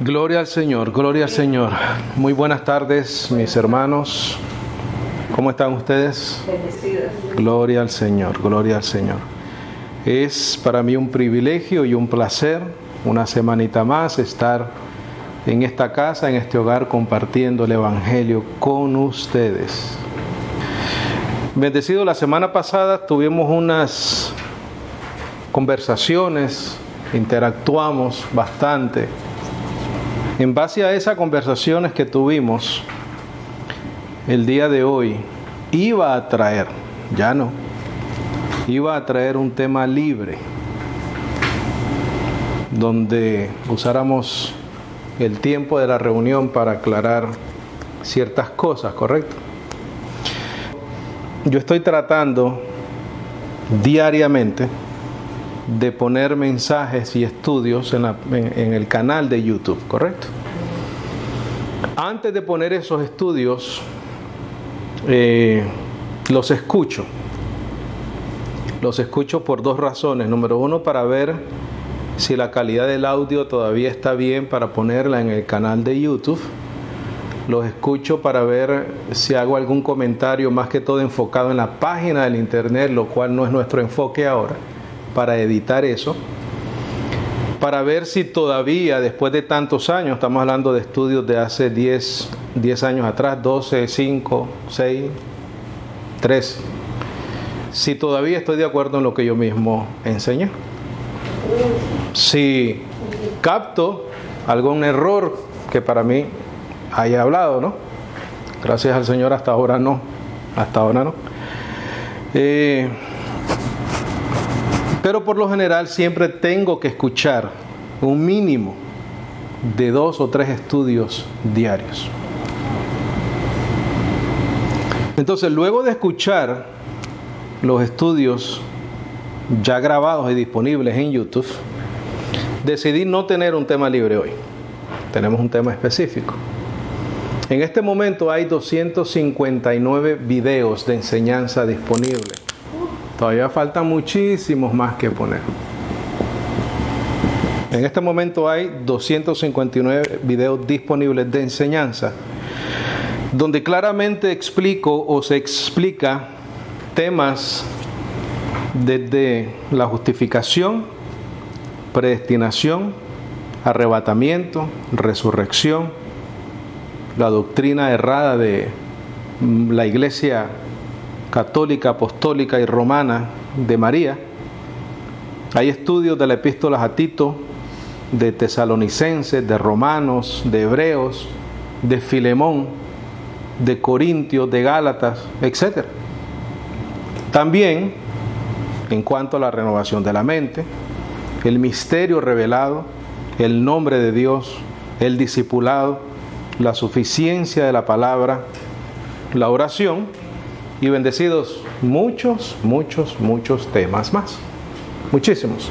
Gloria al Señor, gloria al Señor. Muy buenas tardes, mis hermanos. ¿Cómo están ustedes? Bendecidos. Gloria al Señor, gloria al Señor. Es para mí un privilegio y un placer, una semanita más, estar en esta casa, en este hogar, compartiendo el Evangelio con ustedes. Bendecido, la semana pasada tuvimos unas conversaciones, interactuamos bastante. En base a esas conversaciones que tuvimos, el día de hoy iba a traer un tema libre, donde usáramos el tiempo de la reunión para aclarar ciertas cosas, ¿correcto? Yo estoy tratando diariamente de poner mensajes y estudios en el canal de YouTube, ¿correcto? Antes de poner esos estudios, los escucho por dos razones. Número uno, para ver si la calidad del audio todavía está bien para ponerla en el canal de YouTube. Los escucho para ver si hago algún comentario, más que todo enfocado en la página del internet, lo cual no es nuestro enfoque ahora, para editar eso, para ver si todavía, después de tantos años, estamos hablando de estudios de hace 10 años atrás, 12, 5, 6, 3, si todavía estoy de acuerdo en lo que yo mismo enseñé. Si capto algún error que para mí haya hablado, ¿no? Gracias al Señor hasta ahora no. Pero por lo general siempre tengo que escuchar un mínimo de 2 o 3 estudios diarios. Entonces, luego de escuchar los estudios ya grabados y disponibles en YouTube, decidí no tener un tema libre hoy. Tenemos un tema específico. En este momento hay 259 videos de enseñanza disponibles. Todavía faltan muchísimos más que poner. En este momento hay 259 videos disponibles de enseñanza, donde claramente explico o se explica temas desde la justificación, predestinación, arrebatamiento, resurrección, la doctrina errada de la Iglesia católica, apostólica y romana de María. Hay estudios de las epístolas a Tito, de Tesalonicenses, de Romanos, de Hebreos, de Filemón, de Corintios, de Gálatas, etc. También, en cuanto a la renovación de la mente, el misterio revelado, el nombre de Dios, el discipulado, la suficiencia de la palabra, la oración, y bendecidos, muchos temas más. Muchísimos.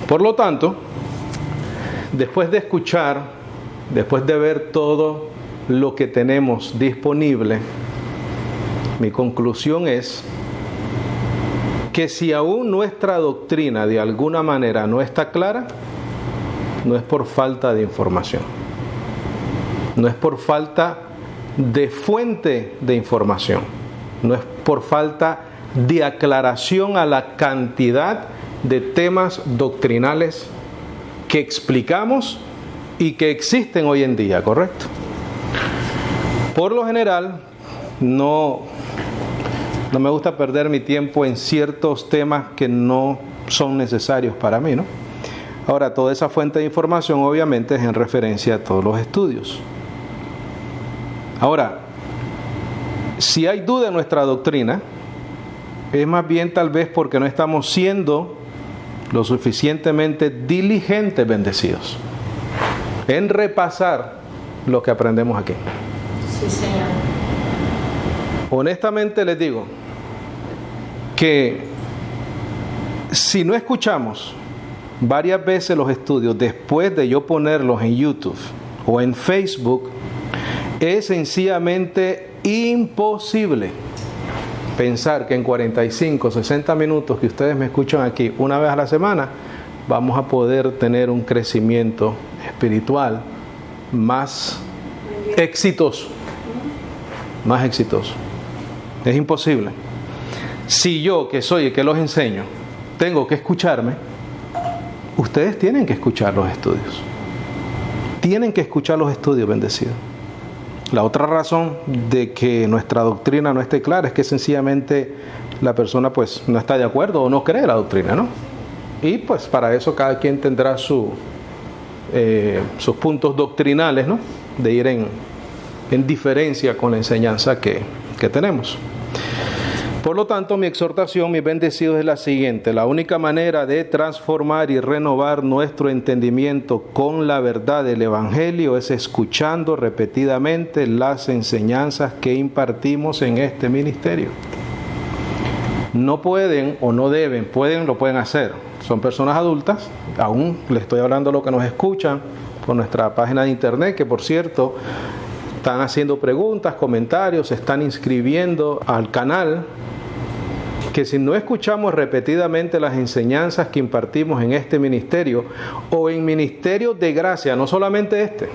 Por lo tanto, después de escuchar, después de ver todo lo que tenemos disponible, mi conclusión es que si aún nuestra doctrina de alguna manera no está clara, no es por falta de información, no es por falta de fuente de información, no es por falta de aclaración a la cantidad de temas doctrinales que explicamos y que existen hoy en día, ¿correcto? Por lo general, no me gusta perder mi tiempo en ciertos temas que no son necesarios para mí, ¿no? Ahora, toda esa fuente de información obviamente es en referencia a todos los estudios. Ahora, si hay duda en nuestra doctrina, es más bien tal vez porque no estamos siendo lo suficientemente diligentes, bendecidos, en repasar lo que aprendemos aquí. Sí, Señor. Honestamente les digo que si no escuchamos varias veces los estudios después de yo ponerlos en YouTube o en Facebook, es sencillamente imposible pensar que en 45, 60 minutos que ustedes me escuchan aquí una vez a la semana, vamos a poder tener un crecimiento espiritual más exitoso. Más exitoso. Es imposible. Si yo, que soy el que los enseño, tengo que escucharme, ustedes tienen que escuchar los estudios. Tienen que escuchar los estudios, bendecidos. La otra razón de que nuestra doctrina no esté clara es que sencillamente la persona pues no está de acuerdo o no cree la doctrina, ¿no? Y pues para eso cada quien tendrá sus puntos doctrinales, ¿no? De ir en diferencia con la enseñanza que tenemos. Por lo tanto, mi exhortación, mis bendecidos, es la siguiente: la única manera de transformar y renovar nuestro entendimiento con la verdad del Evangelio es escuchando repetidamente las enseñanzas que impartimos en este ministerio. No pueden o no deben, lo pueden hacer. Son personas adultas, aún les estoy hablando a los que nos escuchan por nuestra página de internet, que por cierto están haciendo preguntas, comentarios, se están inscribiendo al canal, que si no escuchamos repetidamente las enseñanzas que impartimos en este ministerio o en ministerios de gracia, no solamente este,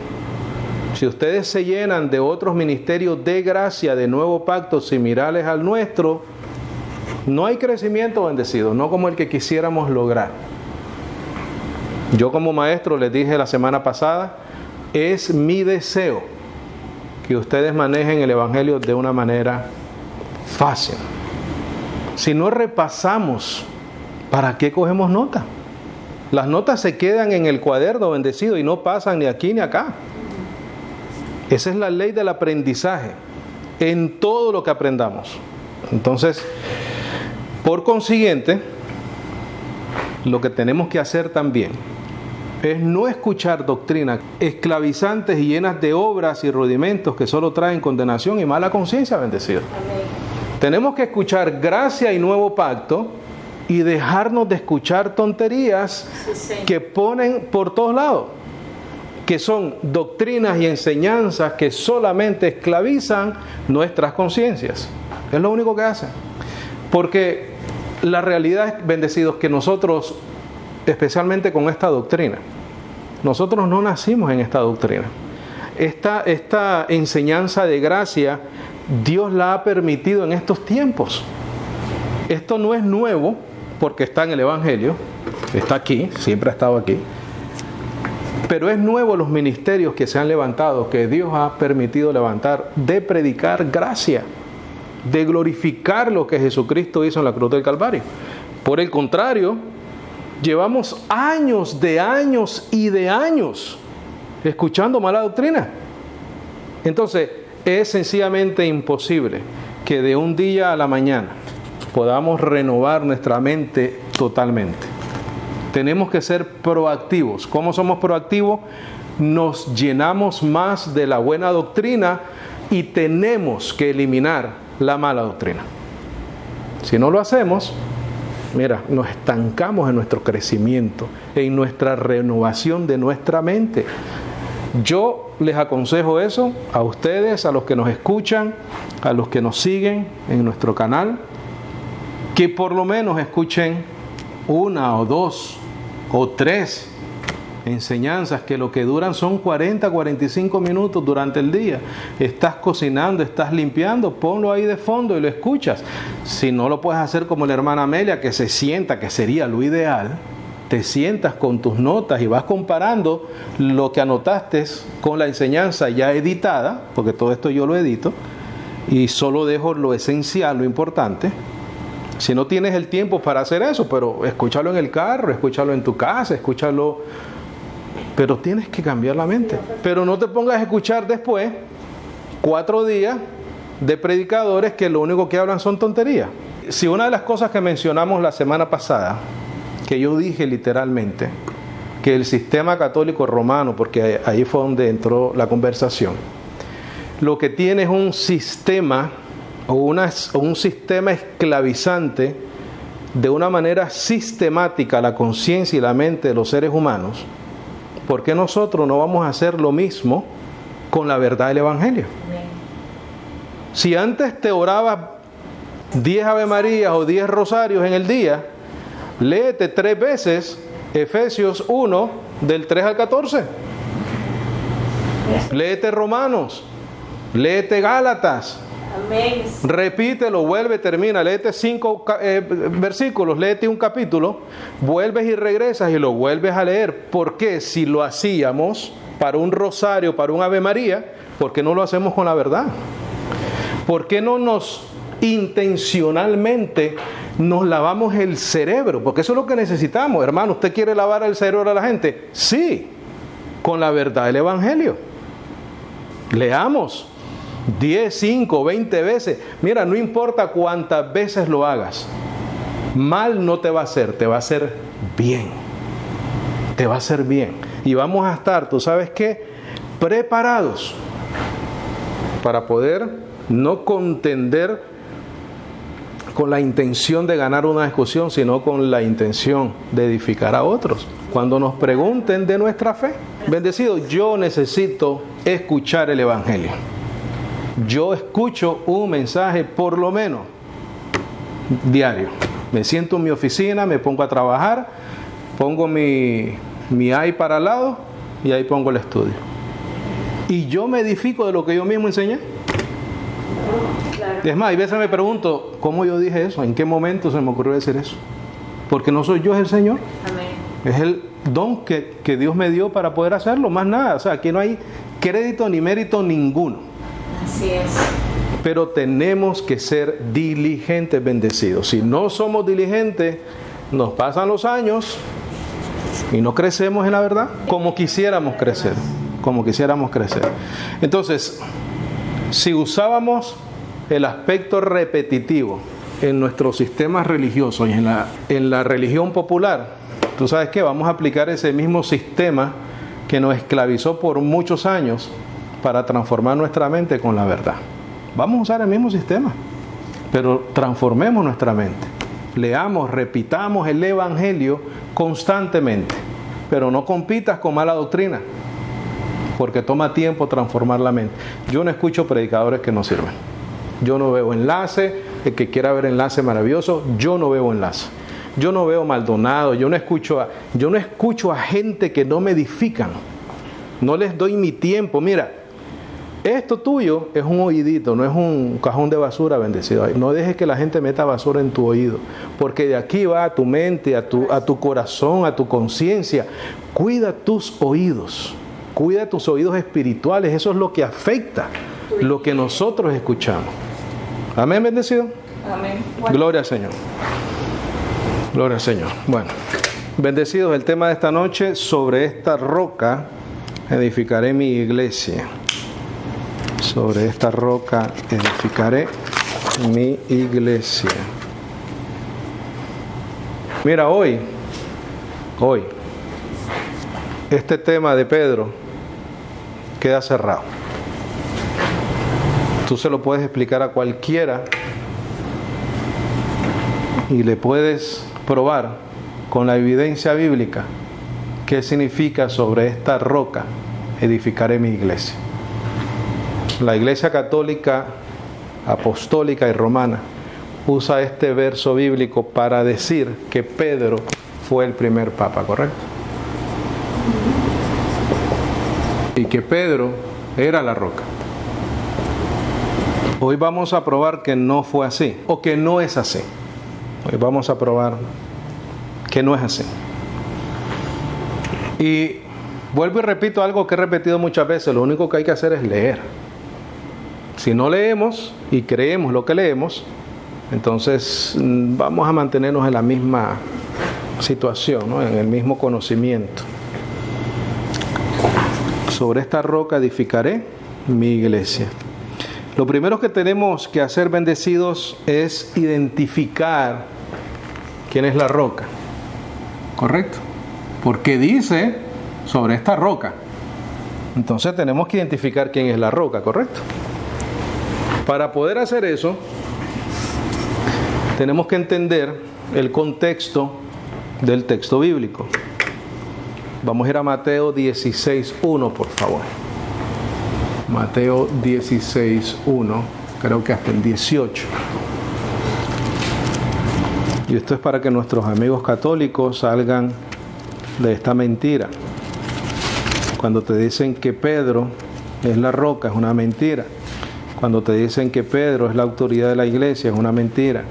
si ustedes se llenan de otros ministerios de gracia, de nuevo pacto similares al nuestro, no hay crecimiento, bendecido, no como el que quisiéramos lograr. Yo como maestro les dije la semana pasada, es mi deseo que ustedes manejen el Evangelio de una manera fácil. Si no repasamos, ¿para qué cogemos nota? Las notas se quedan en el cuaderno, bendecido, y no pasan ni aquí ni acá. Esa es la ley del aprendizaje en todo lo que aprendamos. Entonces, por consiguiente, lo que tenemos que hacer también es no escuchar doctrinas esclavizantes y llenas de obras y rudimentos que solo traen condenación y mala conciencia, bendecido. Amén. Tenemos que escuchar gracia y nuevo pacto y dejarnos de escuchar tonterías que ponen por todos lados, que son doctrinas y enseñanzas que solamente esclavizan nuestras conciencias. Es lo único que hacen. Porque la realidad es, bendecidos, que nosotros, especialmente con esta doctrina, nosotros no nacimos en esta doctrina. Esta enseñanza de gracia, Dios la ha permitido en estos tiempos. Esto no es nuevo porque está en el Evangelio, está aquí, siempre ha estado aquí. Pero es nuevo los ministerios que se han levantado, que Dios ha permitido levantar, de predicar gracia, de glorificar lo que Jesucristo hizo en la cruz del Calvario. Por el contrario, llevamos años y de años escuchando mala doctrina. Entonces, es sencillamente imposible que de un día a la mañana podamos renovar nuestra mente totalmente. Tenemos que ser proactivos. ¿Cómo somos proactivos? Nos llenamos más de la buena doctrina y tenemos que eliminar la mala doctrina. Si no lo hacemos, mira, nos estancamos en nuestro crecimiento, en nuestra renovación de nuestra mente. Yo les aconsejo eso a ustedes, a los que nos escuchan, a los que nos siguen en nuestro canal, que por lo menos escuchen una o dos o tres enseñanzas que lo que duran son 40-45 minutos durante el día. Estás cocinando, estás limpiando, ponlo ahí de fondo y lo escuchas. Si no lo puedes hacer como la hermana Amelia, que se sienta, que sería lo ideal, te sientas con tus notas y vas comparando lo que anotaste con la enseñanza ya editada, porque todo esto yo lo edito y solo dejo lo esencial, lo importante. Si no tienes el tiempo para hacer eso, pero escúchalo en el carro, escúchalo en tu casa, escúchalo, pero tienes que cambiar la mente. Pero no te pongas a escuchar después 4 días de predicadores que lo único que hablan son tonterías. Si una de las cosas que mencionamos la semana pasada, que yo dije literalmente, que el sistema católico romano, porque ahí fue donde entró la conversación, lo que tiene es un sistema o un sistema esclavizante de una manera sistemática la conciencia y la mente de los seres humanos. ¿Por qué nosotros no vamos a hacer lo mismo con la verdad del Evangelio? Si antes te orabas 10 Ave Marías o 10 rosarios en el día, léete 3 veces Efesios 1, del 3 al 14. Léete Romanos, léete Gálatas. Amén. Repítelo, vuelve, termina, léete 5 versículos, léete un capítulo, vuelves y regresas y lo vuelves a leer. Porque si lo hacíamos para un rosario, para un Ave María, ¿por qué no lo hacemos con la verdad? ¿Por qué no nos intencionalmente nos lavamos el cerebro? Porque eso es lo que necesitamos. Hermano, ¿usted quiere lavar el cerebro a la gente? Sí, con la verdad del Evangelio. Leamos 10, 5, 20 veces. Mira, no importa cuántas veces lo hagas, mal no te va a hacer, te va a hacer bien. Te va a hacer bien. Y vamos a estar, ¿tú sabes qué? Preparados para poder no contender con la intención de ganar una discusión, sino con la intención de edificar a otros. Cuando nos pregunten de nuestra fe, bendecido, yo necesito escuchar el Evangelio. Yo escucho un mensaje por lo menos diario. Me siento en mi oficina, me pongo a trabajar, pongo mi iPad al lado y ahí pongo el estudio. Y yo me edifico de lo que yo mismo enseñé. Es más, a veces me pregunto, ¿cómo yo dije eso? ¿En qué momento se me ocurrió decir eso? Porque no soy yo, es el Señor. Amén. Es el don que Dios me dio para poder hacerlo, más nada. O sea, aquí no hay crédito ni mérito ninguno. Así es. Pero tenemos que ser diligentes, bendecidos. Si no somos diligentes, nos pasan los años y no crecemos en la verdad como quisiéramos crecer. Como quisiéramos crecer. Entonces, si usábamos el aspecto repetitivo en nuestros sistemas religiosos y en la religión popular, tú sabes que vamos a aplicar ese mismo sistema que nos esclavizó por muchos años para transformar nuestra mente con la verdad. Vamos a usar el mismo sistema, pero transformemos nuestra mente. Leamos, repitamos el Evangelio constantemente, pero no compitas con mala doctrina, porque toma tiempo transformar la mente. Yo no escucho predicadores que no sirven. Yo no veo enlace. El que quiera ver enlace maravilloso, yo no veo enlace. Yo no veo Maldonado. Yo no escucho a gente que no me edifican. No les doy mi tiempo. Mira, esto tuyo es un oídito, no es un cajón de basura, bendecido. No dejes que la gente meta basura en tu oído, porque de aquí va a tu mente, a tu corazón, a tu conciencia. Cuida tus oídos. Cuida tus oídos espirituales. Eso es lo que afecta lo que nosotros escuchamos. Amén, bendecido. Amén. Gloria al Señor. Gloria al Señor. Bueno, bendecidos, el tema de esta noche: sobre esta roca edificaré mi iglesia. Sobre esta roca edificaré mi iglesia. Mira, hoy, este tema de Pedro queda cerrado. Tú se lo puedes explicar a cualquiera y le puedes probar con la evidencia bíblica qué significa: sobre esta roca edificaré mi iglesia. La Iglesia Católica, Apostólica y Romana usa este verso bíblico para decir que Pedro fue el primer papa, ¿correcto? Y que Pedro era la roca. Hoy vamos a probar que no fue así, o que no es así. Hoy vamos a probar que no es así. Y vuelvo y repito algo que he repetido muchas veces: lo único que hay que hacer es leer. Si no leemos y creemos lo que leemos, entonces vamos a mantenernos en la misma situación, ¿no? En el mismo conocimiento. Sobre esta roca edificaré mi iglesia. Lo primero que tenemos que hacer, bendecidos, es identificar quién es la roca. ¿Correcto? Porque dice sobre esta roca. Entonces tenemos que identificar quién es la roca, ¿correcto? Para poder hacer eso, tenemos que entender el contexto del texto bíblico. Vamos a ir a Mateo 16:1, por favor. Mateo 16:1, creo que hasta el 18. Y esto es para que nuestros amigos católicos salgan de esta mentira. Cuando te dicen que Pedro es la roca, es una mentira. Cuando te dicen que Pedro es la autoridad de la iglesia, es una mentira.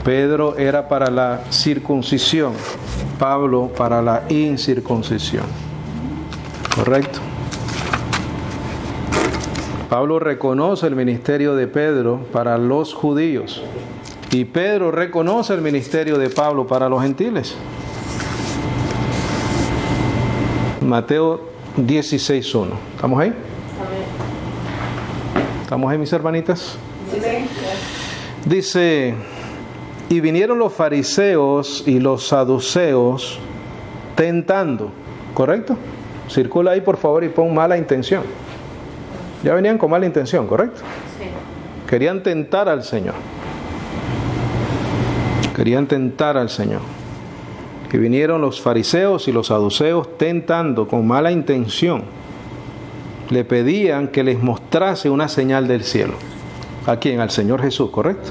Pedro era para la circuncisión, Pablo para la incircuncisión. ¿Correcto? Pablo reconoce el ministerio de Pedro para los judíos y Pedro reconoce el ministerio de Pablo para los gentiles. Mateo 16:1. ¿Estamos ahí? ¿Estamos ahí, mis hermanitas? Dice, y vinieron los fariseos y los saduceos tentando. ¿Correcto? Circula ahí, por favor, y pon mala intención. Ya venían con mala intención, ¿correcto? Sí. Querían tentar al Señor. Querían tentar al Señor. Que vinieron los fariseos y los saduceos tentando con mala intención. Le pedían que les mostrase una señal del cielo. ¿A quién? Al Señor Jesús, ¿correcto?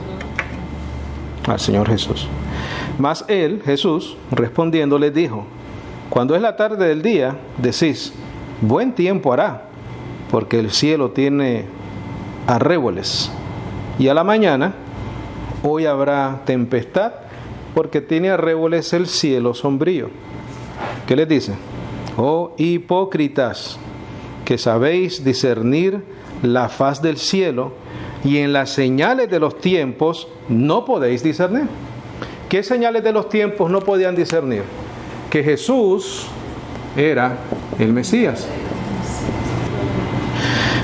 Al Señor Jesús. Mas él, Jesús, respondiendo les dijo, cuando es la tarde del día, decís, buen tiempo hará, porque el cielo tiene arréboles. Y a la mañana, hoy habrá tempestad, porque tiene arréboles el cielo sombrío. ¿Qué les dice? Oh hipócritas, que sabéis discernir la faz del cielo, y en las señales de los tiempos no podéis discernir. ¿Qué señales de los tiempos no podían discernir? Que Jesús era el Mesías.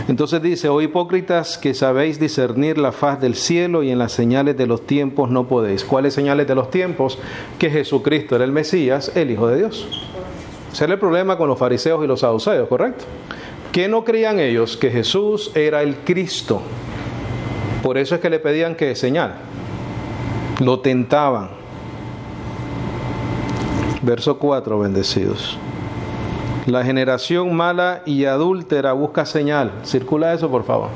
Entonces dice, oh hipócritas, que sabéis discernir la faz del cielo y en las señales de los tiempos no podéis. ¿Cuáles señales de los tiempos? Que Jesucristo era el Mesías, el Hijo de Dios. Ese era el problema con los fariseos y los saduceos, ¿correcto? ¿Qué no creían ellos? Que Jesús era el Cristo. Por eso es que le pedían que señal. Lo tentaban. Verso 4, bendecidos. La generación mala y adúltera busca señal. Circula eso, por favor.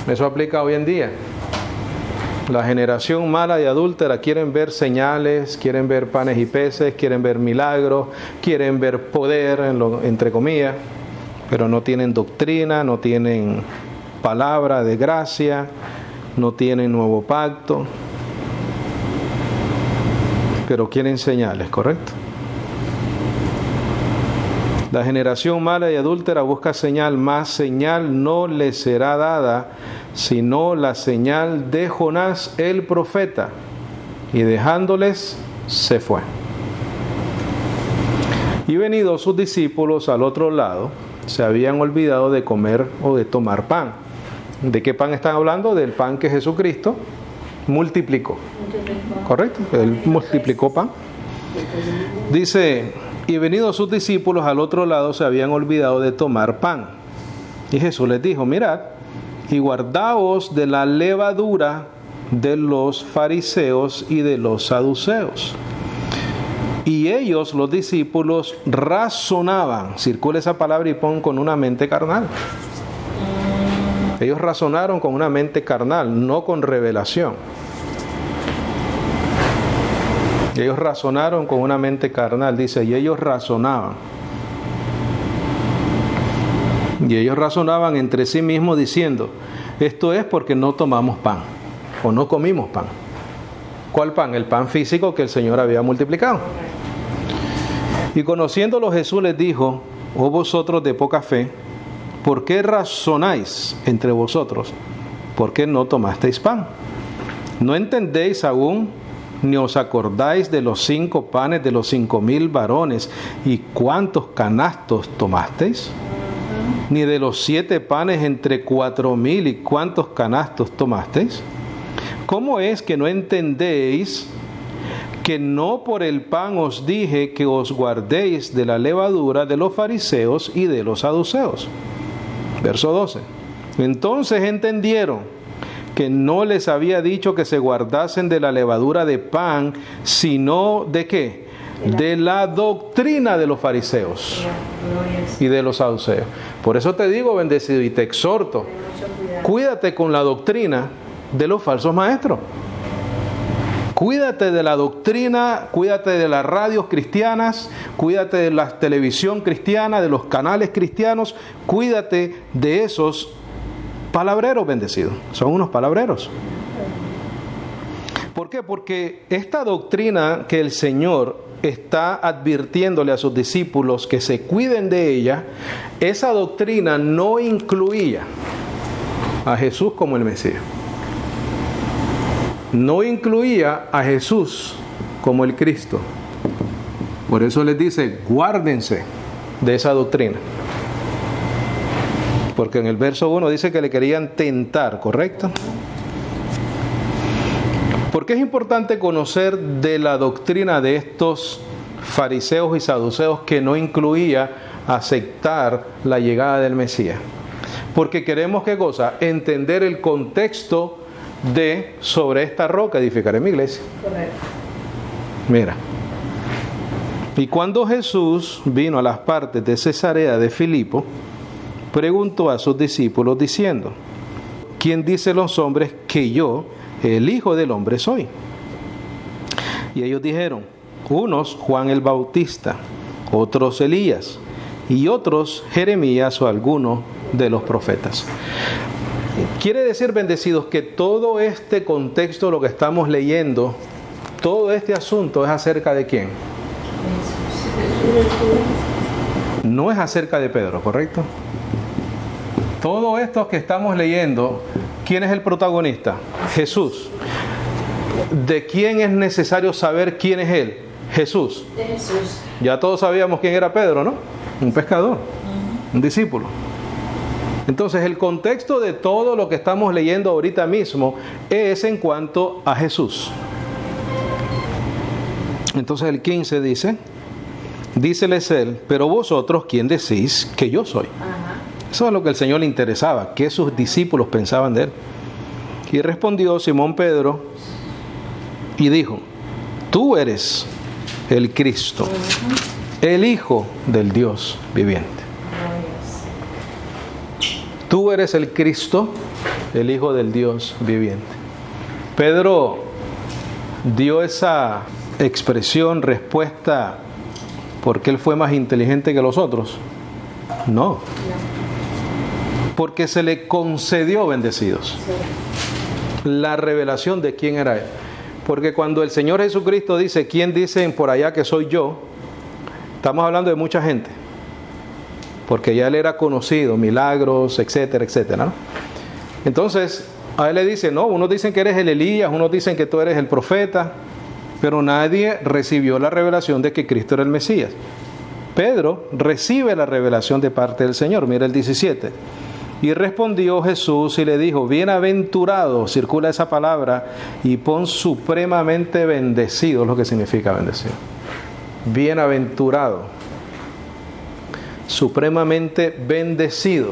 Eso aplica hoy en día. La generación mala y adúltera quieren ver señales, quieren ver panes y peces, quieren ver milagros, quieren ver poder, entre comillas, pero no tienen doctrina, no tienen palabra de gracia, no tienen nuevo pacto, pero quieren señales, ¿correcto? La generación mala y adúltera busca señal, más señal no le será dada, sino la señal de Jonás el profeta. Y dejándoles, se fue. Y venidos sus discípulos al otro lado, se habían olvidado de comer o de tomar pan. ¿De qué pan están hablando? Del pan que Jesucristo multiplicó. ¿Correcto? Él multiplicó pan. Dice, y venidos sus discípulos al otro lado se habían olvidado de tomar pan. Y Jesús les dijo, mirad, y guardaos de la levadura de los fariseos y de los saduceos. Y ellos, los discípulos, razonaban. Circula esa palabra y pon con una mente carnal. Ellos razonaron con una mente carnal, no con revelación. Ellos razonaron con una mente carnal, dice, y ellos razonaban. Y ellos razonaban entre sí mismos diciendo, esto es porque no tomamos pan, o no comimos pan. ¿Cuál pan? El pan físico que el Señor había multiplicado. Y conociéndolo Jesús les dijo, oh vosotros de poca fe, ¿por qué razonáis entre vosotros? ¿Por qué no tomasteis pan? ¿No entendéis aún, ni os acordáis de los 5 panes de los 5,000 varones y cuántos canastos tomasteis? Ni de los 7 panes entre 4,000 y cuántos canastos tomasteis? ¿Cómo es que no entendéis que no por el pan os dije que os guardéis de la levadura de los fariseos y de los saduceos? Verso 12. Entonces entendieron que no les había dicho que se guardasen de la levadura de pan, sino ¿de qué? De la doctrina de los fariseos y de los saduceos. Por eso te digo, bendecido, y te exhorto, cuídate con la doctrina de los falsos maestros. Cuídate de la doctrina, cuídate de las radios cristianas, cuídate de la televisión cristiana, de los canales cristianos, cuídate de esos palabreros bendecidos. Son unos palabreros. ¿Por qué? Porque esta doctrina que el Señor está advirtiéndole a sus discípulos que se cuiden de ella, esa doctrina no incluía a Jesús como el Mesías. No incluía a Jesús como el Cristo. Por eso les dice, guárdense de esa doctrina. Porque en el verso 1 dice que le querían tentar, ¿correcto? ¿Por qué es importante conocer de la doctrina de estos fariseos y saduceos que no incluía aceptar la llegada del Mesías? Porque queremos, ¿qué cosa? Entender el contexto de sobre esta roca edificaré mi iglesia. Correcto. Mira. Y cuando Jesús vino a las partes de Cesarea de Filipo, preguntó a sus discípulos diciendo, ¿quién dicen los hombres que yo, el Hijo del Hombre, soy? Y ellos dijeron, unos Juan el Bautista, otros Elías, y otros Jeremías o alguno de los profetas. Quiere decir, bendecidos, que todo este contexto, lo que estamos leyendo, todo este asunto es acerca de ¿quién? No es acerca de Pedro, ¿correcto? Todo esto que estamos leyendo, ¿quién es el protagonista? Jesús. ¿De quién es necesario saber quién es él? Jesús. De Jesús. Ya todos sabíamos quién era Pedro, ¿no? Un pescador, un discípulo. Entonces el contexto de todo lo que estamos leyendo ahorita mismo es en cuanto a Jesús. Entonces el 15 dice, díceles él, pero vosotros, ¿quién decís que yo soy? Ajá. Eso es lo que el Señor le interesaba, qué sus discípulos pensaban de él. Y respondió Simón Pedro y dijo, tú eres el Cristo, el Hijo del Dios viviente. Tú eres el Cristo, el Hijo del Dios viviente. Pedro dio esa expresión, respuesta, porque él fue más inteligente que los otros. No. Porque se le concedió, bendecidos, la revelación de quién era él. Porque cuando el Señor Jesucristo dice, ¿quién dicen por allá que soy yo? Estamos hablando de mucha gente. Porque ya él era conocido, milagros, etcétera, etcétera, ¿no? Entonces, a él le dice, no, unos dicen que eres el Elías, unos dicen que tú eres el profeta, pero nadie recibió la revelación de que Cristo era el Mesías. Pedro recibe la revelación de parte del Señor. Mira el 17. Y respondió Jesús y le dijo, bienaventurado, circula esa palabra, y pon supremamente bendecido, es lo que significa bendecido. Bienaventurado. Supremamente bendecido.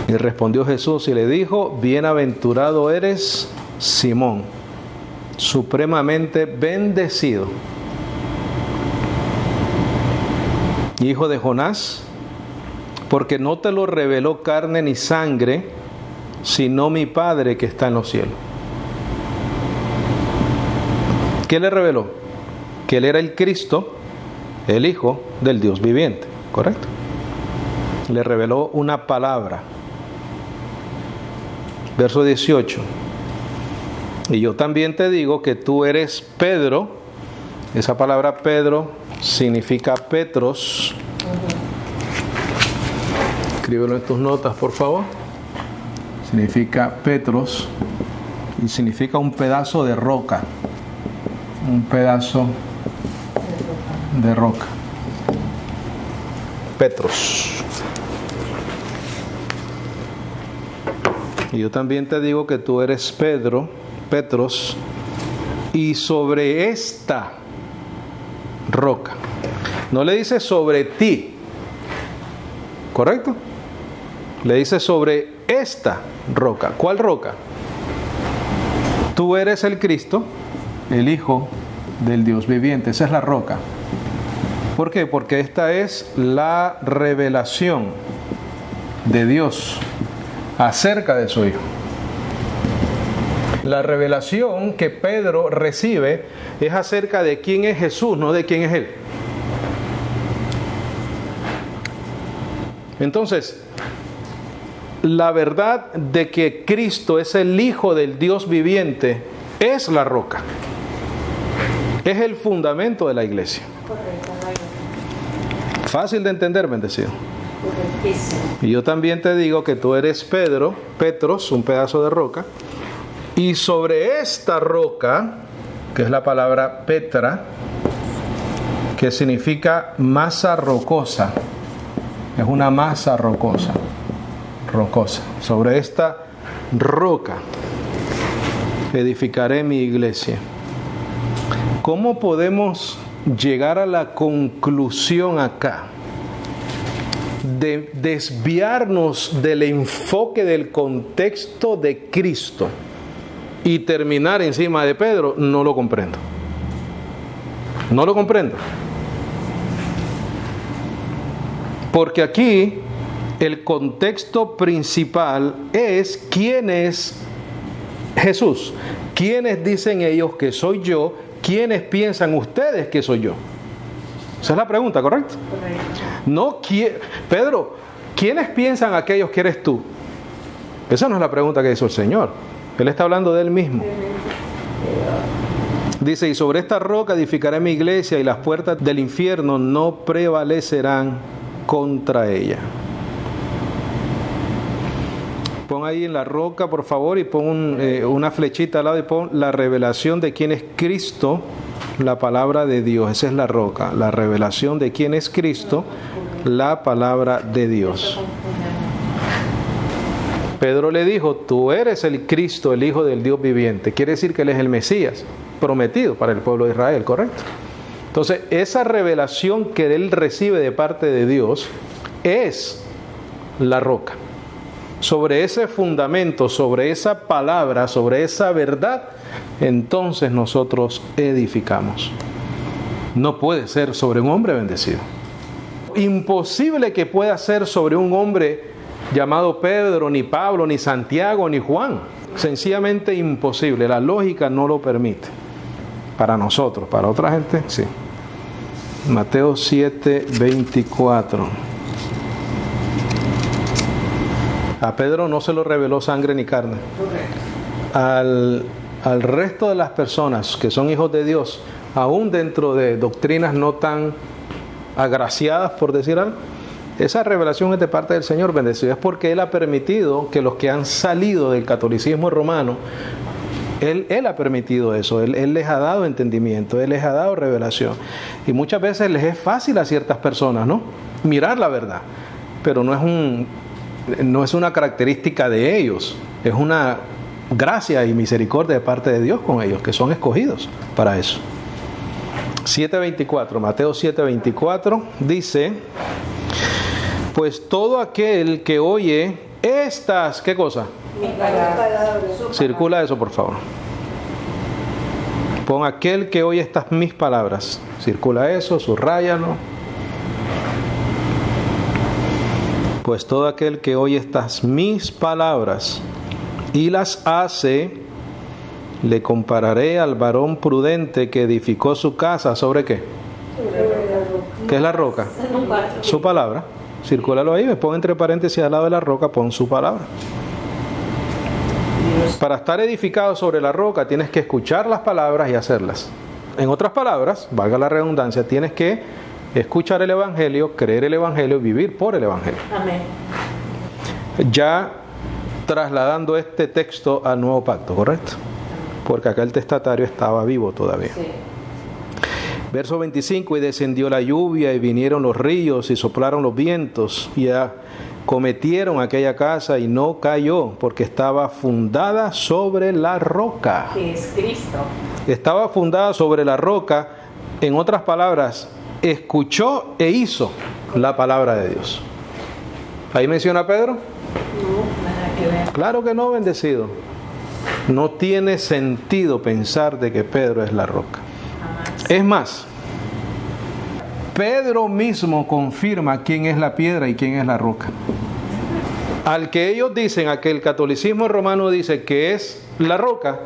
Y respondió Jesús y le dijo, bienaventurado eres, Simón, supremamente bendecido, hijo de Jonás, porque no te lo reveló carne ni sangre, sino mi Padre que está en los cielos. ¿Qué le reveló? Que él era el Cristo, el Hijo del Dios viviente, ¿correcto? Le reveló una palabra. Verso 18. Y yo también te digo que tú eres Pedro. Esa palabra Pedro significa Petros. Escríbelo en tus notas, por favor. Significa Petros y significa un pedazo de roca. Un pedazo de roca. Petros. Y yo también te digo que tú eres Pedro, Petros, y sobre esta roca. No le dice sobre ti, ¿correcto? Le dice sobre esta roca. ¿Cuál roca? Tú eres el Cristo, el Hijo del Dios viviente. Esa es la roca. ¿Por qué? Porque esta es la revelación de Dios acerca de su Hijo. La revelación que Pedro recibe es acerca de quién es Jesús, no de quién es Él. Entonces, la verdad de que Cristo es el Hijo del Dios viviente es la roca. Es el fundamento de la iglesia. Fácil de entender, bendecido. Y yo también te digo que tú eres Petros, un pedazo de roca. Y sobre esta roca, que es la palabra Petra, que significa masa rocosa. Es una masa rocosa. Sobre esta roca edificaré mi iglesia. ¿Cómo podemos llegar a la conclusión acá de desviarnos del enfoque del contexto de Cristo y terminar encima de Pedro? No lo comprendo. No lo comprendo. Porque aquí el contexto principal es quién es Jesús. ¿Quiénes dicen ellos que soy yo? ¿Quiénes piensan ustedes que soy yo? Esa es la pregunta, ¿correcto? No, Pedro, ¿quiénes piensan aquellos que eres tú? Esa no es la pregunta que hizo el Señor. Él está hablando de Él mismo. Dice, y sobre esta roca edificaré mi iglesia y las puertas del infierno no prevalecerán contra ella. Pon ahí en la roca, por favor, y pon una flechita al lado y pon la revelación de quién es Cristo, la palabra de Dios. Esa es la roca, la revelación de quién es Cristo, la palabra de Dios. Pedro le dijo, tú eres el Cristo, el Hijo del Dios viviente. Quiere decir que Él es el Mesías prometido para el pueblo de Israel, ¿correcto? Entonces, esa revelación que Él recibe de parte de Dios es la roca. Sobre ese fundamento, sobre esa palabra, sobre esa verdad, entonces nosotros edificamos. No puede ser sobre un hombre bendecido. Imposible que pueda ser sobre un hombre llamado Pedro, ni Pablo, ni Santiago, ni Juan. Sencillamente imposible. La lógica no lo permite. Para nosotros, para otra gente, sí. Mateo 7:24. A Pedro no se lo reveló sangre ni carne. Al resto de las personas que son hijos de Dios, aún dentro de doctrinas no tan agraciadas, por decir algo, esa revelación es de parte del Señor bendecido. Es porque Él ha permitido que los que han salido del catolicismo romano, Él ha permitido eso. Él les ha dado entendimiento, Él les ha dado revelación. Y muchas veces les es fácil a ciertas personas, ¿no?, mirar la verdad. Pero no es una característica de ellos, es una gracia y misericordia de parte de Dios con ellos, que son escogidos para eso. 7:24, Mateo 7:24 dice, pues todo aquel que oye estas, ¿qué cosa? Circula eso, por favor. Pon aquel que oye estas mis palabras. Circula eso, subráyalo. Pues todo aquel que oye estas mis palabras y las hace, le compararé al varón prudente que edificó su casa. ¿Sobre qué? ¿Qué es la roca? Su palabra. Circúlalo ahí, me pon entre paréntesis al lado de la roca, pon su palabra. Para estar edificado sobre la roca tienes que escuchar las palabras y hacerlas. En otras palabras, valga la redundancia, tienes que escuchar el Evangelio, creer el Evangelio y vivir por el Evangelio. Amén. Ya trasladando este texto al Nuevo Pacto, ¿correcto? Porque acá el testatario estaba vivo todavía. Sí. Verso 25, y descendió la lluvia y vinieron los ríos y soplaron los vientos y acometieron aquella casa y no cayó porque estaba fundada sobre la roca. Que es Cristo. Estaba fundada sobre la roca, en otras palabras, escuchó e hizo la palabra de Dios. ¿Ahí menciona Pedro? No, nada que ver. Claro que no, bendecido. No tiene sentido pensar de que Pedro es la roca. Es más, Pedro mismo confirma quién es la piedra y quién es la roca. al que ellos dicen, a que el catolicismo romano dice que es la roca,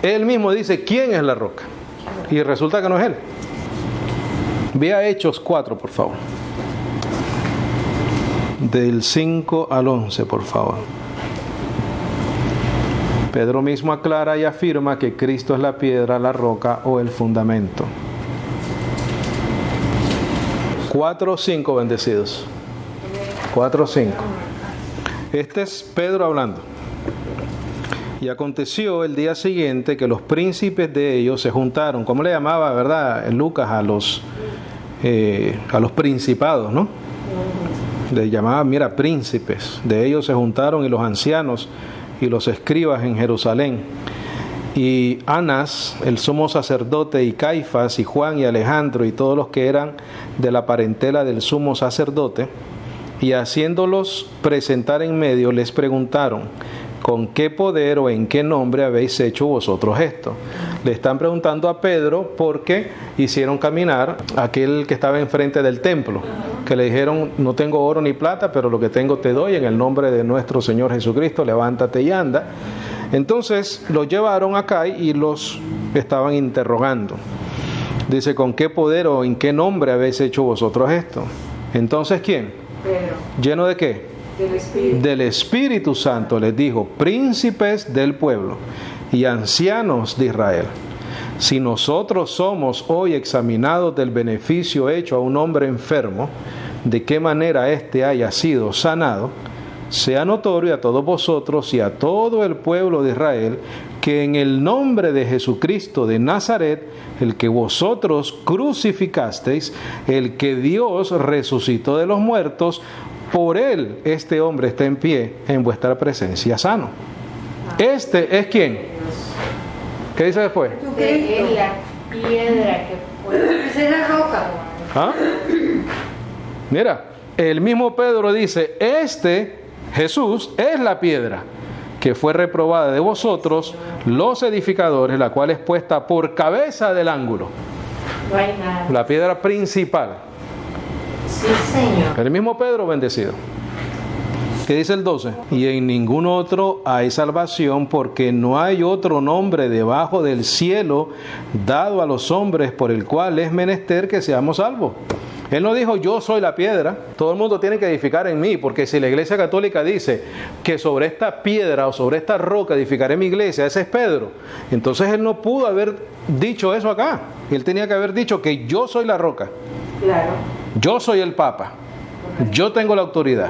él mismo dice quién es la roca. Y resulta que no es él. Vea Hechos 4, por favor. Del 5 al 11, por favor. Pedro mismo aclara y afirma que Cristo es la piedra, la roca o el fundamento. 4:5, bendecidos. 4:5. Este es Pedro hablando. Y aconteció el día siguiente que los príncipes de ellos se juntaron. ¿Cómo le llamaba, verdad, Lucas, a los principados, no? Le llamaba, mira, príncipes. De ellos se juntaron y los ancianos y los escribas en Jerusalén. Y Anás, el sumo sacerdote, y Caifás, y Juan, y Alejandro, y todos los que eran de la parentela del sumo sacerdote, y haciéndolos presentar en medio, les preguntaron: ¿con qué poder o en qué nombre habéis hecho vosotros esto? Le están preguntando a Pedro porque hicieron caminar a aquel que estaba enfrente del templo, que le dijeron: no tengo oro ni plata, pero lo que tengo te doy, en el nombre de nuestro Señor Jesucristo, levántate y anda. Entonces los llevaron acá y los estaban interrogando. Dice: ¿con qué poder o en qué nombre habéis hecho vosotros esto? Entonces, ¿quién? Pedro. ¿Lleno de qué? Del Espíritu. Del Espíritu Santo les dijo: príncipes del pueblo y ancianos de Israel, si nosotros somos hoy examinados del beneficio hecho a un hombre enfermo, de qué manera éste haya sido sanado, sea notorio a todos vosotros y a todo el pueblo de Israel que en el nombre de Jesucristo de Nazaret, el que vosotros crucificasteis, el que Dios resucitó de los muertos, por él este hombre está en pie en vuestra presencia sano. Este es ¿quién? ¿Qué dice después? Es la piedra que fue. Esa es la roca. ¿Ah? Mira, el mismo Pedro dice: Jesús es la piedra que fue reprobada de vosotros, los edificadores, la cual es puesta por cabeza del ángulo. No hay nada. La piedra principal. Sí, Señor. El mismo Pedro bendecido. ¿Qué dice el 12? Y en ningún otro hay salvación, porque no hay otro nombre debajo del cielo dado a los hombres por el cual es menester que seamos salvos. Él no dijo: yo soy la piedra, todo el mundo tiene que edificar en mí, porque si la Iglesia Católica dice que sobre esta piedra o sobre esta roca edificaré mi iglesia, ese es Pedro. Entonces él no pudo haber dicho eso acá. Él tenía que haber dicho que yo soy la roca. Claro. Yo soy el Papa. Yo tengo la autoridad.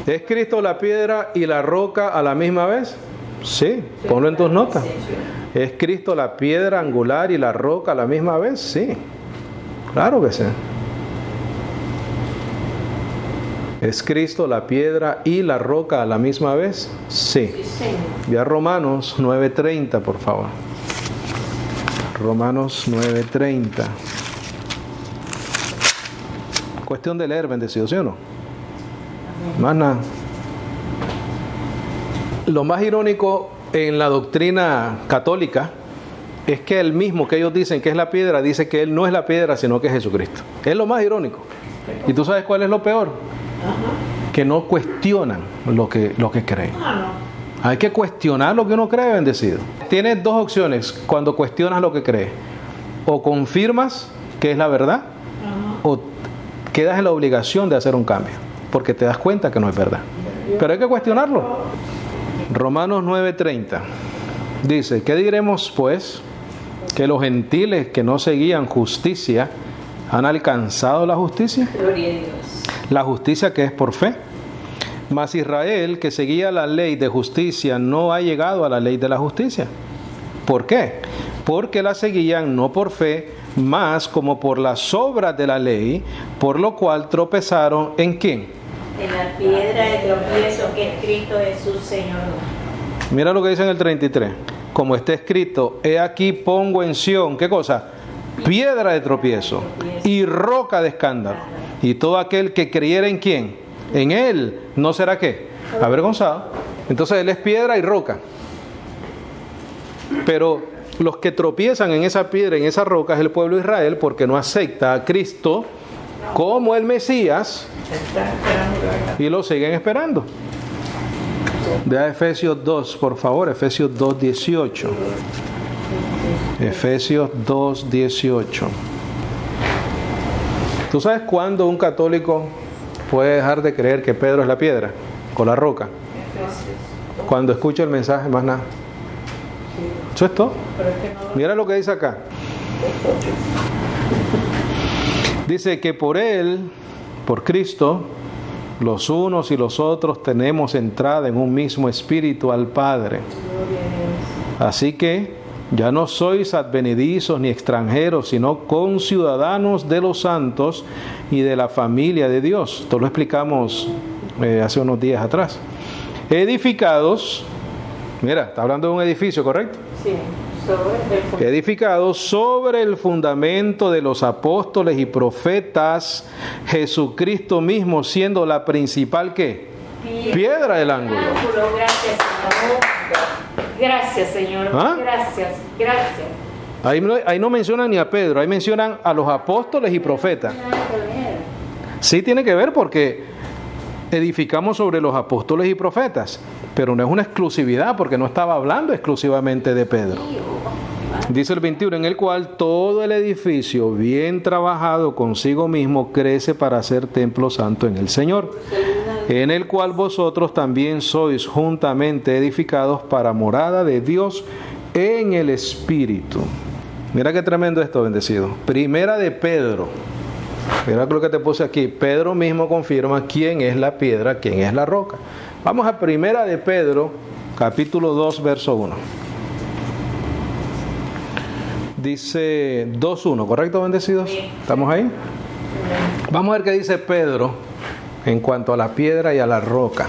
¿Es Cristo la piedra y la roca a la misma vez? Sí, ponlo en tus notas. ¿Es Cristo la piedra angular y la roca a la misma vez? Sí, claro que sí. ¿Es Cristo la piedra y la roca a la misma vez? Sí. Sí, Señor. Ya Romanos 9:30, por favor. Romanos 9:30. Cuestión de leer, bendecido, ¿sí o no? Más nada. Lo más irónico en la doctrina católica es que el mismo que ellos dicen que es la piedra, dice que él no es la piedra, sino que es Jesucristo. Es lo más irónico. ¿Y tú sabes cuál es lo peor? Que no cuestionan lo que creen. Hay que cuestionar lo que uno cree, bendecido. Tienes dos opciones cuando cuestionas lo que crees: o confirmas que es la verdad, o quedas en la obligación de hacer un cambio, porque te das cuenta que no es verdad. Pero hay que cuestionarlo. Romanos 9:30 dice: ¿qué diremos pues? ¿Que los gentiles que no seguían justicia han alcanzado la justicia? Gloria a Dios. La justicia que es por fe. Mas Israel, que seguía la ley de justicia, no ha llegado a la ley de la justicia. ¿Por qué? Porque la seguían no por fe, mas como por las obras de la ley, por lo cual tropezaron ¿en quién? En la piedra de tropiezo que es Cristo Jesús, Señor. Mira lo que dice en el 33. Como está escrito: he aquí pongo en Sión, ¿qué cosa? Piedra de tropiezo y roca de escándalo. Y todo aquel que creyera ¿en quién? En él, ¿no será qué? Avergonzado. Entonces él es piedra y roca. Pero los que tropiezan en esa piedra, en esa roca, es el pueblo de Israel, porque no acepta a Cristo como el Mesías y lo siguen esperando. Vea Efesios 2, por favor, Efesios 2:18. Efesios 2:18. ¿Tú sabes cuándo un católico puede dejar de creer que Pedro es la piedra o la roca? Cuando escucha el mensaje, más nada. Eso es todo. Mira lo que dice acá. Dice que por Él, por Cristo, los unos y los otros tenemos entrada en un mismo espíritu al Padre. Así que ya no sois advenedizos ni extranjeros, sino conciudadanos de los santos y de la familia de Dios. Esto lo explicamos hace unos días atrás. Edificados, mira, está hablando de un edificio, ¿correcto? Sí, edificados sobre el fundamento de los apóstoles y profetas, Jesucristo mismo siendo la principal, ¿qué? Piedra del ángulo. Gracias, Señor. Gracias, Señor. ¿Ah? Gracias. Ahí no mencionan ni a Pedro, ahí mencionan a los apóstoles y profetas. Sí tiene que ver porque edificamos sobre los apóstoles y profetas, pero no es una exclusividad porque no estaba hablando exclusivamente de Pedro. Dice el 21, en el cual todo el edificio bien trabajado consigo mismo crece para ser templo santo en el Señor, en el cual vosotros también sois juntamente edificados para morada de Dios en el Espíritu. Mira qué tremendo esto, bendecido. Primera de Pedro. Mira lo que te puse aquí. Pedro mismo confirma quién es la piedra, quién es la roca. Vamos a Primera de Pedro, capítulo 2, verso 1. Dice 2.1, ¿correcto, bendecidos? ¿Estamos ahí? Vamos a ver qué dice Pedro en cuanto a la piedra y a la roca.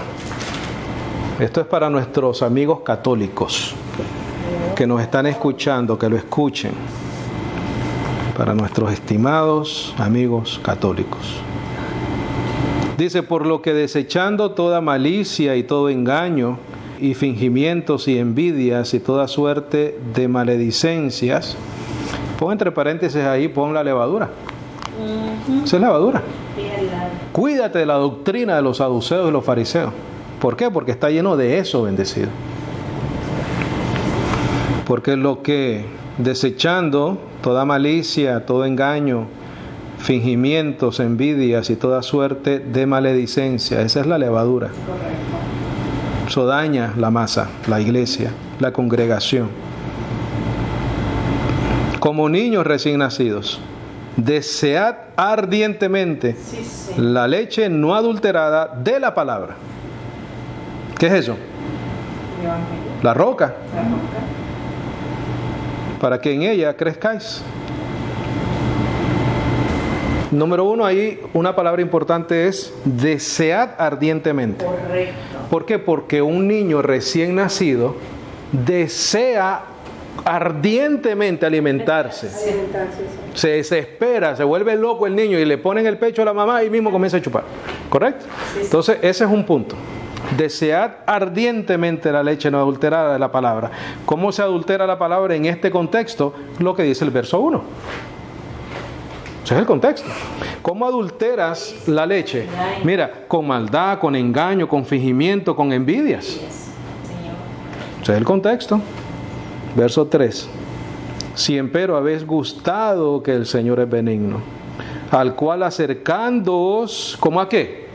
Esto es para nuestros amigos católicos que nos están escuchando, que lo escuchen. Para nuestros estimados amigos católicos. Dice, por lo que desechando toda malicia y todo engaño y fingimientos y envidias y toda suerte de maledicencias, pon entre paréntesis ahí, pon la levadura. Esa es levadura. Cuídate de la doctrina de los saduceos y los fariseos. ¿Por qué? Porque está lleno de eso, bendecido. Porque lo que desechando toda malicia, todo engaño, fingimientos, envidias y toda suerte de maledicencia, esa es la levadura. Eso daña la masa, la iglesia, la congregación. Como niños recién nacidos, desead ardientemente la leche no adulterada de la palabra. ¿Qué es eso? La roca. Para que en ella crezcáis. Número 1, ahí una palabra importante es desead ardientemente. Correcto. ¿Por qué? Porque un niño recién nacido desea ardientemente alimentarse. Se desespera, se vuelve loco el niño y le ponen el pecho a la mamá y mismo comienza a chupar. ¿Correcto? Entonces ese es un punto. Desead ardientemente la leche no adulterada de la palabra. ¿Cómo se adultera la palabra en este contexto? Lo que dice el verso 1. Ese es el contexto. ¿Cómo adulteras la leche? Mira, con maldad, con engaño, con fingimiento, con envidias. Ese es el contexto. Verso 3. Si empero habéis gustado que el Señor es benigno, al cual acercándoos, ¿cómo a qué?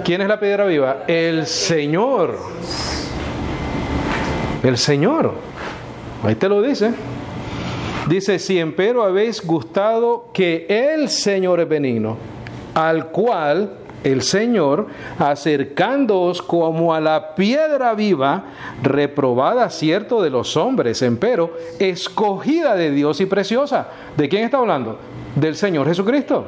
¿Quién es la piedra viva? El Señor. El Señor. Ahí te lo dice. Dice, si empero habéis gustado que el Señor es benigno, al cual el Señor, acercándoos como a la piedra viva, reprobada cierto de los hombres, empero escogida de Dios y preciosa. ¿De quién está hablando? Del Señor Jesucristo.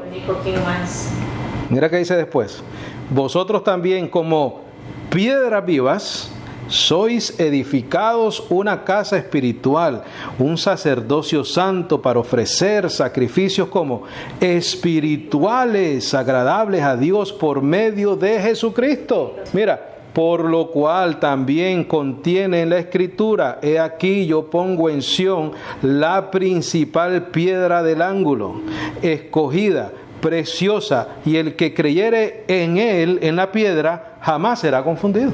Mira qué dice después. Vosotros también como piedras vivas sois edificados una casa espiritual, un sacerdocio santo para ofrecer sacrificios como espirituales, agradables a Dios por medio de Jesucristo. Mira, por lo cual también contiene en la Escritura: he aquí yo pongo en Sión la principal piedra del ángulo, escogida, preciosa, y el que creyere en él, en la piedra, jamás será confundido.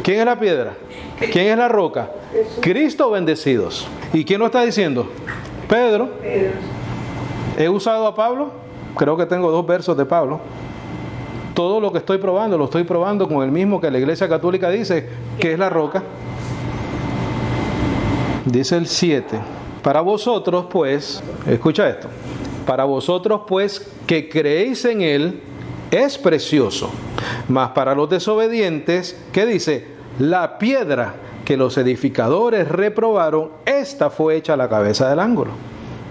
¿Quién es la piedra? ¿Quién es la roca? Cristo bendecidos. ¿Y quién lo está diciendo? Pedro. ¿He usado a Pablo? Creo que tengo 2 versos de Pablo. Todo lo que estoy probando, lo estoy probando con el mismo que la Iglesia Católica dice que es la roca. Dice el 7. Para vosotros, pues, escucha esto. Para vosotros, pues, que creéis en Él, es precioso. Mas para los desobedientes, ¿qué dice? La piedra que los edificadores reprobaron, esta fue hecha a la cabeza del ángulo.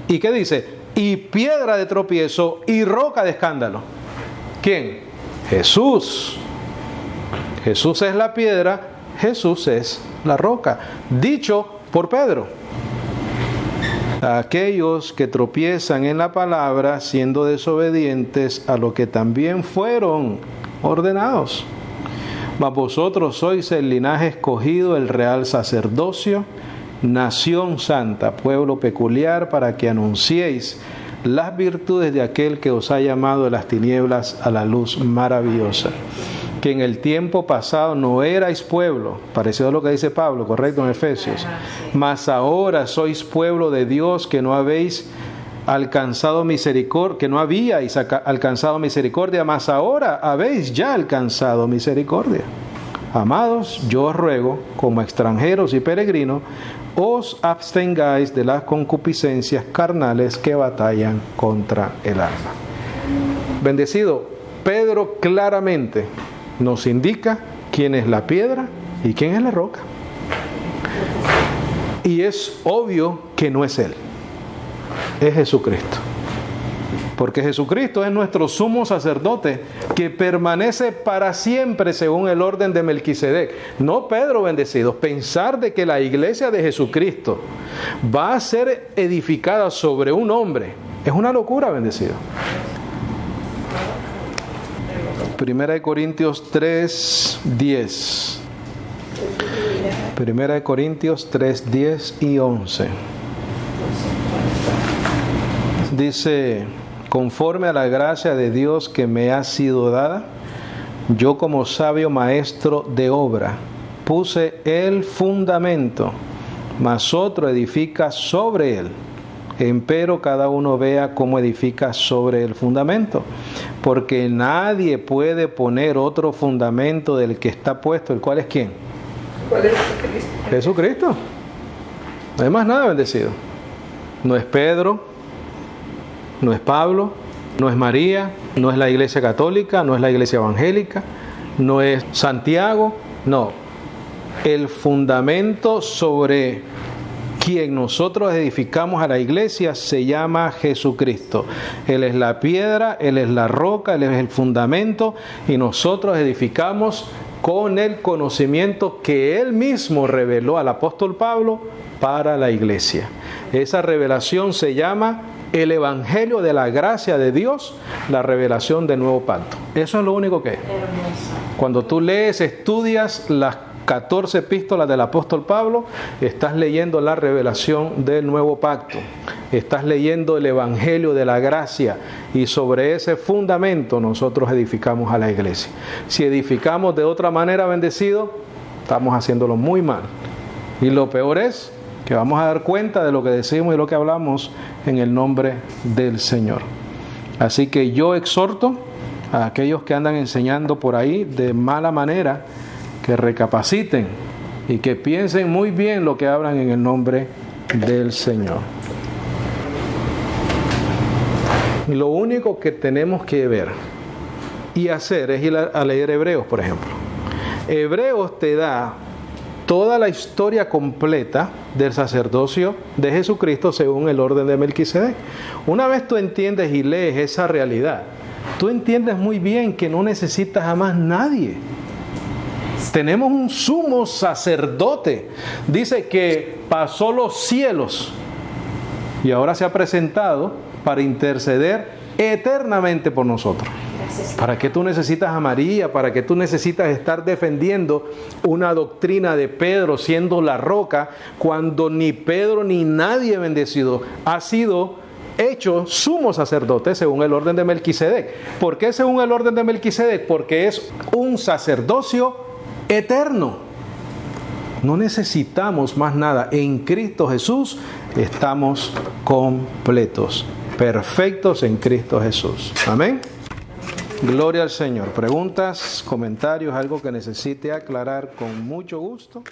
¿Y qué dice? Y piedra de tropiezo y roca de escándalo. ¿Quién? Jesús. Jesús es la piedra, Jesús es la roca. Dicho por Pedro. Aquellos que tropiezan en la palabra, siendo desobedientes a lo que también fueron ordenados. Mas vosotros sois el linaje escogido, el real sacerdocio, nación santa, pueblo peculiar, para que anunciéis las virtudes de aquel que os ha llamado de las tinieblas a la luz maravillosa. Que en el tiempo pasado no erais pueblo, parecido a lo que dice Pablo, correcto, en Efesios, mas ahora sois pueblo de Dios, que no habéis alcanzado misericordia, que no habíais alcanzado misericordia, mas ahora habéis ya alcanzado misericordia. Amados, yo os ruego, como extranjeros y peregrinos, os abstengáis de las concupiscencias carnales que batallan contra el alma. Bendecido, Pedro claramente nos indica quién es la piedra y quién es la roca. Y es obvio que no es Él, es Jesucristo. Porque Jesucristo es nuestro sumo sacerdote que permanece para siempre según el orden de Melquisedec. No, Pedro, bendecidos, pensar de que la iglesia de Jesucristo va a ser edificada sobre un hombre es una locura, bendecido. Primera de Corintios 3:10. Primera de Corintios 3:10 y 11. Dice: conforme a la gracia de Dios que me ha sido dada, yo como sabio maestro de obra puse el fundamento, mas otro edifica sobre él. Empero cada uno vea cómo edifica sobre el fundamento, porque nadie puede poner otro fundamento del que está puesto, el cual es ¿quién? ¿Cuál es Jesucristo? Jesucristo. No hay más nada, bendecido. No es Pedro, no es Pablo, no es María, no es la iglesia católica, no es la iglesia evangélica, no es Santiago, no. El fundamento sobre quien nosotros edificamos a la iglesia se llama Jesucristo. Él es la piedra, Él es la roca, Él es el fundamento, y nosotros edificamos con el conocimiento que Él mismo reveló al apóstol Pablo para la iglesia. Esa revelación se llama el Evangelio de la gracia de Dios, la revelación del nuevo pacto. Eso es lo único que es. Cuando tú lees, estudias las 14 epístolas del apóstol Pablo, estás leyendo la revelación del nuevo pacto. Estás leyendo el Evangelio de la gracia, y sobre ese fundamento nosotros edificamos a la iglesia. Si edificamos de otra manera, bendecido, estamos haciéndolo muy mal. Y lo peor es que vamos a dar cuenta de lo que decimos y lo que hablamos en el nombre del Señor. Así que yo exhorto a aquellos que andan enseñando por ahí de mala manera, que recapaciten y que piensen muy bien lo que hablan en el nombre del Señor. Lo único que tenemos que ver y hacer es ir a leer Hebreos, por ejemplo. Hebreos te da toda la historia completa del sacerdocio de Jesucristo según el orden de Melquisedec. Una vez tú entiendes y lees esa realidad, tú entiendes muy bien que no necesitas a más nadie. Tenemos un sumo sacerdote. Dice que pasó los cielos y ahora se ha presentado para interceder eternamente por nosotros. ¿Para qué tú necesitas a María? ¿Para qué tú necesitas estar defendiendo una doctrina de Pedro siendo la roca cuando ni Pedro ni nadie bendecido ha sido hecho sumo sacerdote según el orden de Melquisedec? ¿Por qué según el orden de Melquisedec? Porque es un sacerdocio eterno. No necesitamos más nada. En Cristo Jesús estamos completos, perfectos en Cristo Jesús. Amén. Gloria al Señor. ¿Preguntas, comentarios, algo que necesite aclarar? Con mucho gusto.